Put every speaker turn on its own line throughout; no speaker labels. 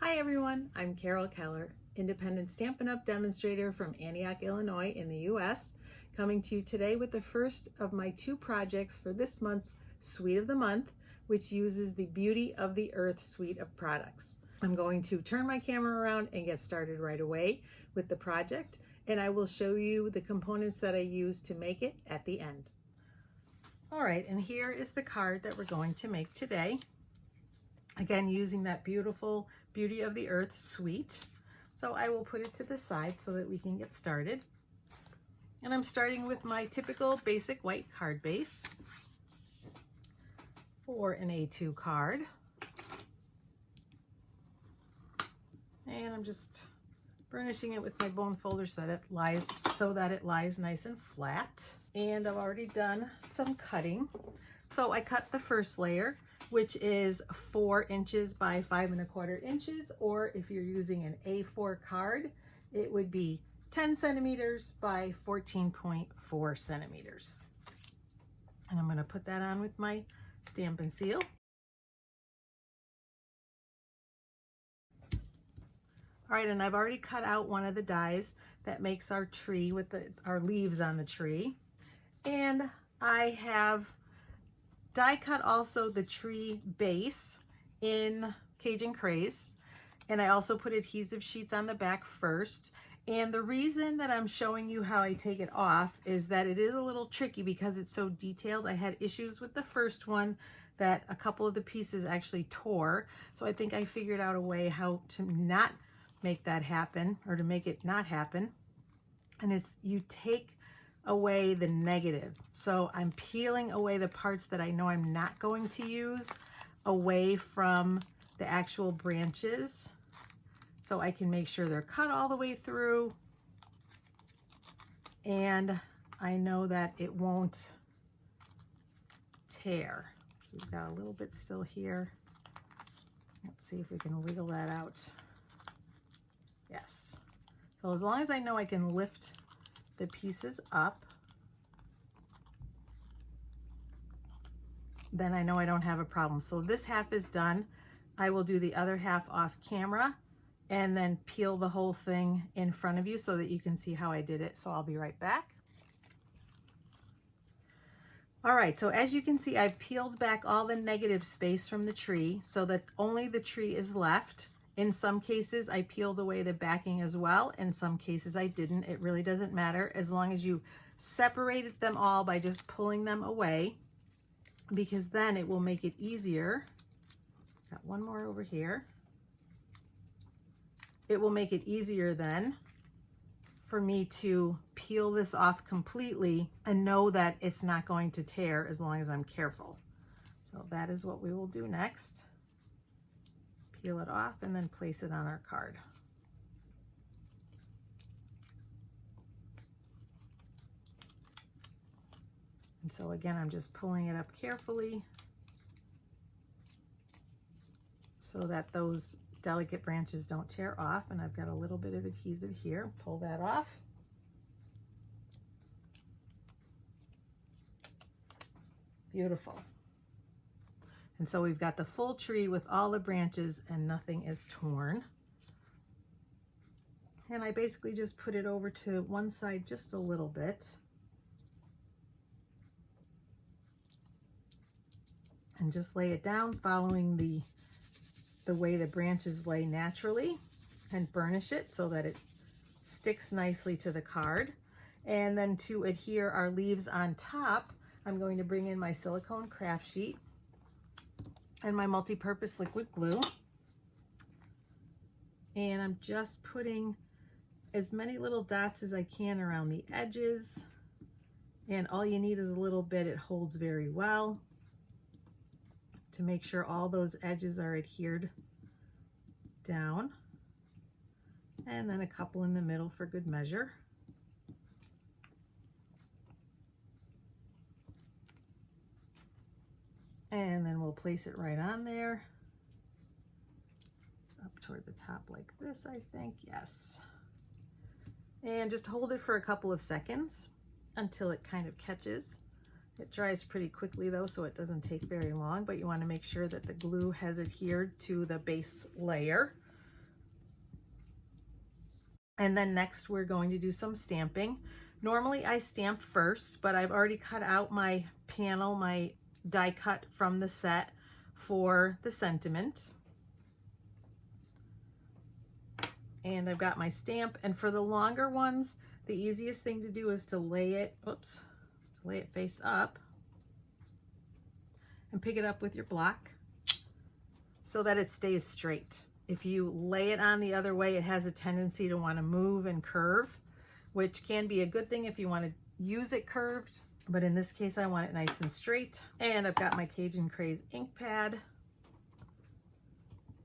Hi everyone, I'm Carol Keller, independent Stampin' Up! Demonstrator from Antioch, Illinois in the US, coming to you today with the first of my two projects for this month's Suite of the Month, which uses the Beauty of the Earth suite of products. I'm going to turn my camera around and get started right away with the project, and I will show you the components that I use to make it at the end. All right, and here is the card that we're going to make today. Again, using that beautiful Beauty of the Earth suite. So I will put it to the side so that we can get started. And I'm starting with my typical basic white card base for an A2 card. And I'm just burnishing it with my bone folder so that it lies nice and flat. And I've already done some cutting. So I cut the first layer, which is 4 inches by 5 1/4 inches, or if you're using an A4 card, it would be 10 centimeters by 14.4 centimeters. And I'm going to put that on with my Stampin' Seal. All right, and I've already cut out one of the dies that makes our tree with our leaves on the tree. And I have die cut also the tree base in Cajun Craze, and I also put adhesive sheets on the back first. And the reason that I'm showing you how I take it off is that it is a little tricky because it's so detailed. I had issues with the first one that a couple of the pieces actually tore, so I think I figured out a way how to not make that happen, or to make it not happen. And it's you take away the negative. So I'm peeling away the parts that I know I'm not going to use away from the actual branches, so I can make sure they're cut all the way through, and I know that it won't tear. So we've got a little bit still here. Let's see if we can wiggle that out. Yes. So as long as I know I can lift the pieces up, then I know I don't have a problem. So this half is done. I will do the other half off camera and then peel the whole thing in front of you so that you can see how I did it. So I'll be right back. All right, so as you can see, I've peeled back all the negative space from the tree so that only the tree is left. In some cases, I peeled away the backing as well. In some cases, I didn't. It really doesn't matter as long as you separated them all by just pulling them away, because then it will make it easier. Got one more over here. It will make it easier then for me to peel this off completely and know that it's not going to tear as long as I'm careful. So that is what we will do next. Peel it off and then place it on our card. And so again, I'm just pulling it up carefully so that those delicate branches don't tear off. And I've got a little bit of adhesive here. Pull that off. Beautiful. And so we've got the full tree with all the branches and nothing is torn. And I basically just put it over to one side just a little bit. And just lay it down following the way the branches lay naturally, and burnish it so that it sticks nicely to the card. And then to adhere our leaves on top, I'm going to bring in my silicone craft sheet and my multi-purpose liquid glue. And I'm just putting as many little dots as I can around the edges. And all you need is a little bit. It holds very well to make sure all those edges are adhered down. And then a couple in the middle for good measure. And then we'll place it right on there, up toward the top like this, I think, yes. And just hold it for a couple of seconds until it kind of catches. It dries pretty quickly though, so it doesn't take very long, but you want to make sure that the glue has adhered to the base layer. And then next we're going to do some stamping. Normally I stamp first, but I've already cut out my panel, my die cut from the set for the sentiment. And I've got my stamp, and for the longer ones, the easiest thing to do is to lay it, lay it face up and pick it up with your block so that it stays straight. If you lay it on the other way, it has a tendency to want to move and curve, which can be a good thing if you want to use it curved, but in this case I want it nice and straight. And I've got my Cajun Craze ink pad,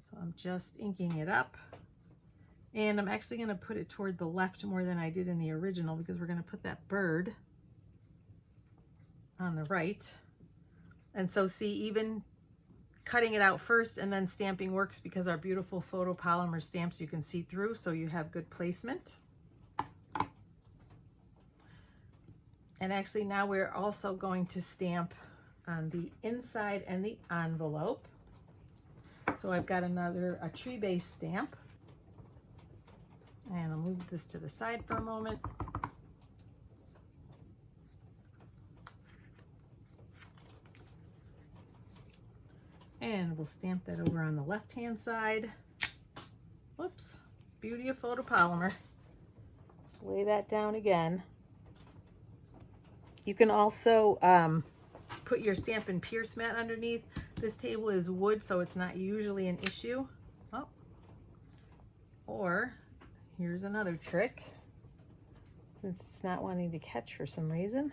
so I'm just inking it up. And I'm actually going to put it toward the left more than I did in the original, because we're going to put that bird on the right. And so see, even cutting it out first and then stamping works, because our beautiful photopolymer stamps you can see through, so you have good placement. And actually now we're also going to stamp on the inside and the envelope. So I've got a tree-based stamp. And I'll move this to the side for a moment. And we'll stamp that over on the left-hand side. Whoops, beauty of photopolymer. Just lay that down again. You can also put your Stampin' Pierce mat underneath. This table is wood, so it's not usually an issue. Oh. Or here's another trick, since it's not wanting to catch for some reason.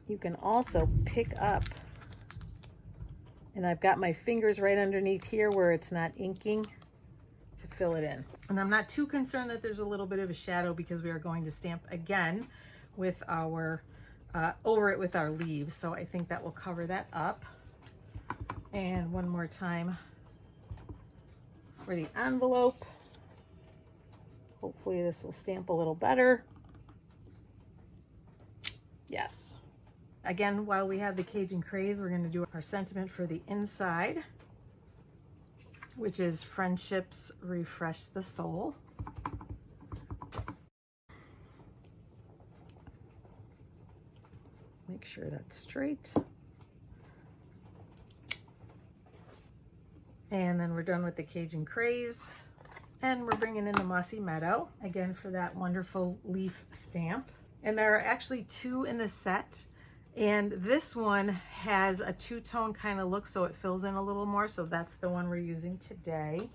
You can also pick up, and I've got my fingers right underneath here where it's not inking, to fill it in. And I'm not too concerned that there's a little bit of a shadow, because we are going to stamp again with our over it with our leaves, so I think that will cover that up. And one more time for the envelope. Hopefully this will stamp a little better. Yes. Again, while we have the Cajun Craze, we're going to do our sentiment for the inside, which is friendships refresh the soul. Make sure that's straight. And then we're done with the Cajun Craze, and we're bringing in the Mossy Meadow again for that wonderful leaf stamp. And there are actually two in the set, and this one has a two-tone kind of look, so it fills in a little more, so that's the one we're using today.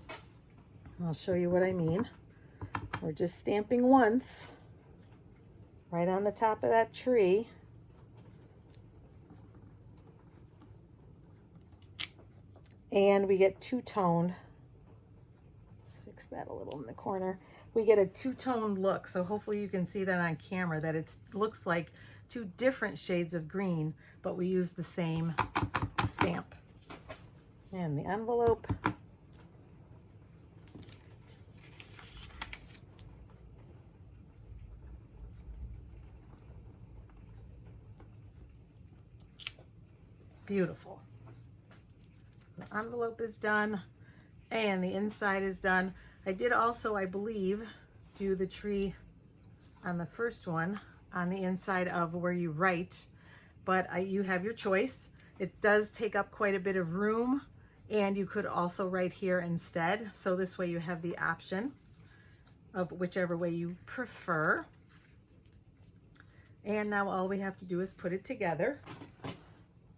I'll show you what I mean. We're just stamping once right on the top of that tree. And we get two-toned. Let's fix that a little in the corner. We get a two-toned look, so hopefully you can see that on camera, that it looks like two different shades of green, but we use the same stamp. And the envelope. Beautiful. The envelope is done, and the inside is done. I did also, I believe, do the tree on the first one on the inside of where you write, but you have your choice. It does take up quite a bit of room, and you could also write here instead. So this way you have the option of whichever way you prefer. And now all we have to do is put it together,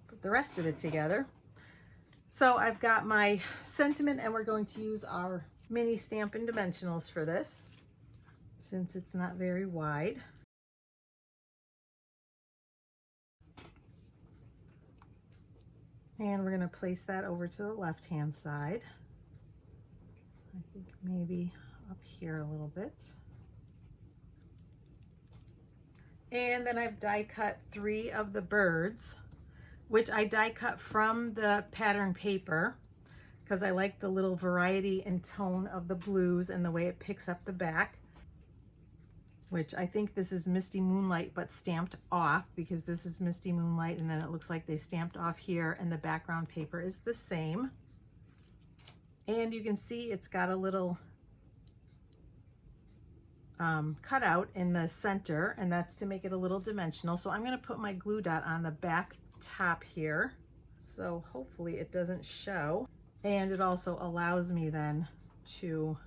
put the rest of it together. So I've got my sentiment, and we're going to use our mini Stampin' Dimensionals for this, since it's not very wide. And we're going to place that over to the left-hand side. I think maybe up here a little bit. And then I've die cut 3 of the birds, which I die cut from the pattern paper, because I like the little variety and tone of the blues and the way it picks up the back, which I think this is Misty Moonlight, but stamped off, because this is Misty Moonlight, and then it looks like they stamped off here, and the background paper is the same. And you can see it's got a little cutout in the center, and that's to make it a little dimensional. So I'm going to put my glue dot on the back top here, so hopefully it doesn't show, and it also allows me then to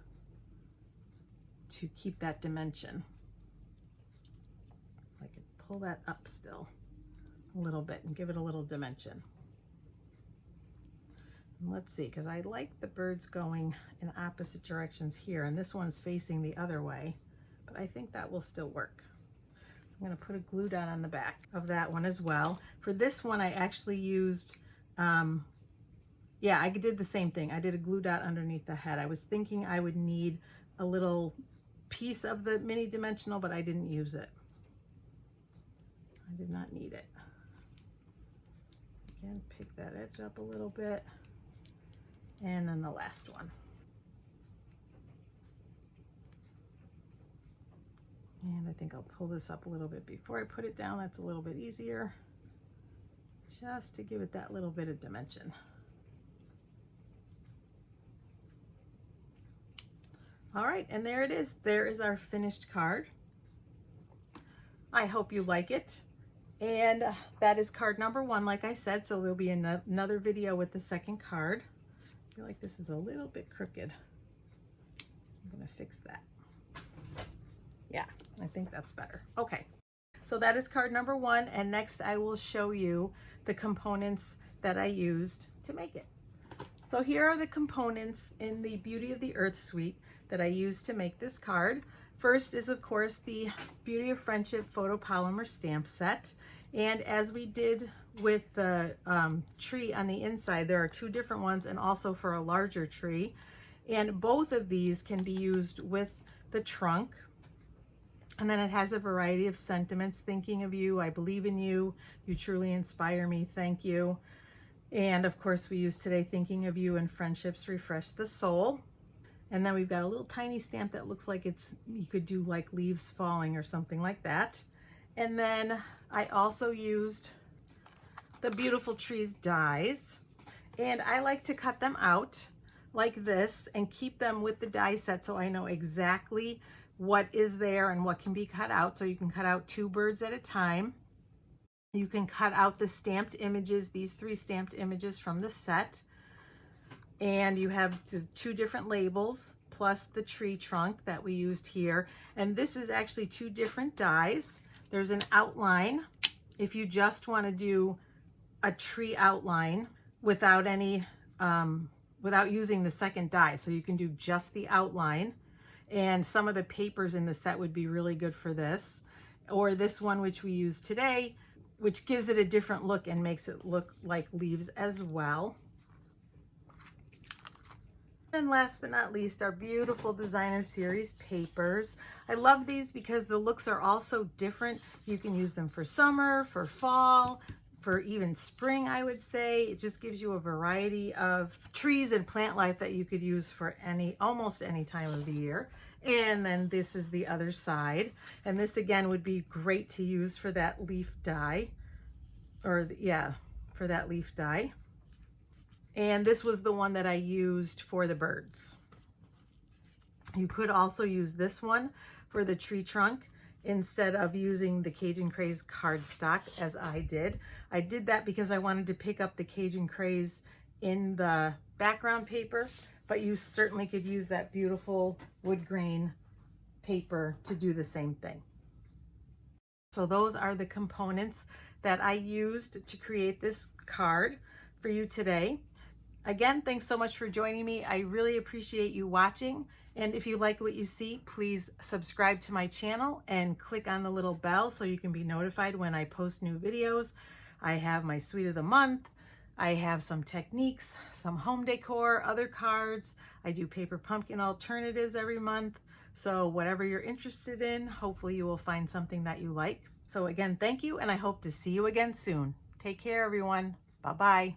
keep that dimension. I could pull that up still a little bit and give it a little dimension. And let's see, because I like the birds going in opposite directions here, and this one's facing the other way, but I think that will still work. So I'm going to put a glue dot on the back of that one as well. For this one, I actually used, yeah, I did the same thing. I did a glue dot underneath the head. I was thinking I would need a little piece of the mini dimensional, but I didn't use it. I did not need it. Again, pick that edge up a little bit. And then the last one. And I think I'll pull this up a little bit before I put it down. That's a little bit easier, just to give it that little bit of dimension. All right, and there it is. There is our finished card. I hope you like it. And that is card number 1, like I said, so there'll be another video with the second card. I feel like this is a little bit crooked. I'm gonna fix that. Yeah, I think that's better. Okay, so that is card number 1, and next I will show you the components that I used to make it. So here are the components in the Beauty of the Earth suite that I used to make this card. First is, of course, the Beauty of Friendship photopolymer stamp set. And as we did with the tree on the inside, there are 2 different ones, and also for a larger tree. And both of these can be used with the trunk. And then it has a variety of sentiments: thinking of you, I believe in you, you truly inspire me, thank you. And of course we use today, thinking of you and friendships refresh the soul. And then we've got a little tiny stamp that looks like you could do like leaves falling or something like that. And then I also used the Beautiful Trees dies, and I like to cut them out like this and keep them with the die set so I know exactly what is there and what can be cut out. So you can cut out 2 birds at a time. You can cut out the stamped images, these 3 stamped images from the set. And you have 2 different labels plus the tree trunk that we used here. And this is actually 2 different dies. There's an outline if you just want to do a tree outline without any, without using the second die. So you can do just the outline. And some of the papers in the set would be really good for this. Or this one, which we use today, which gives it a different look and makes it look like leaves as well. And last but not least, our beautiful designer series papers. I love these because the looks are all so different. You can use them for summer, for fall, for even spring, I would say. It just gives you a variety of trees and plant life that you could use for almost any time of the year. And then this is the other side. And this again would be great to use for that leaf die, or yeah, for that leaf die. And this was the one that I used for the birds. You could also use this one for the tree trunk instead of using the Cajun Craze cardstock as I did. I did that because I wanted to pick up the Cajun Craze in the background paper, but you certainly could use that beautiful wood grain paper to do the same thing. So those are the components that I used to create this card for you today. Again, thanks so much for joining me. I really appreciate you watching. And if you like what you see, please subscribe to my channel and click on the little bell so you can be notified when I post new videos. I have my Suite of the Month. I have some techniques, some home decor, other cards. I do paper pumpkin alternatives every month. So whatever you're interested in, hopefully you will find something that you like. So again, thank you, and I hope to see you again soon. Take care, everyone. Bye-bye.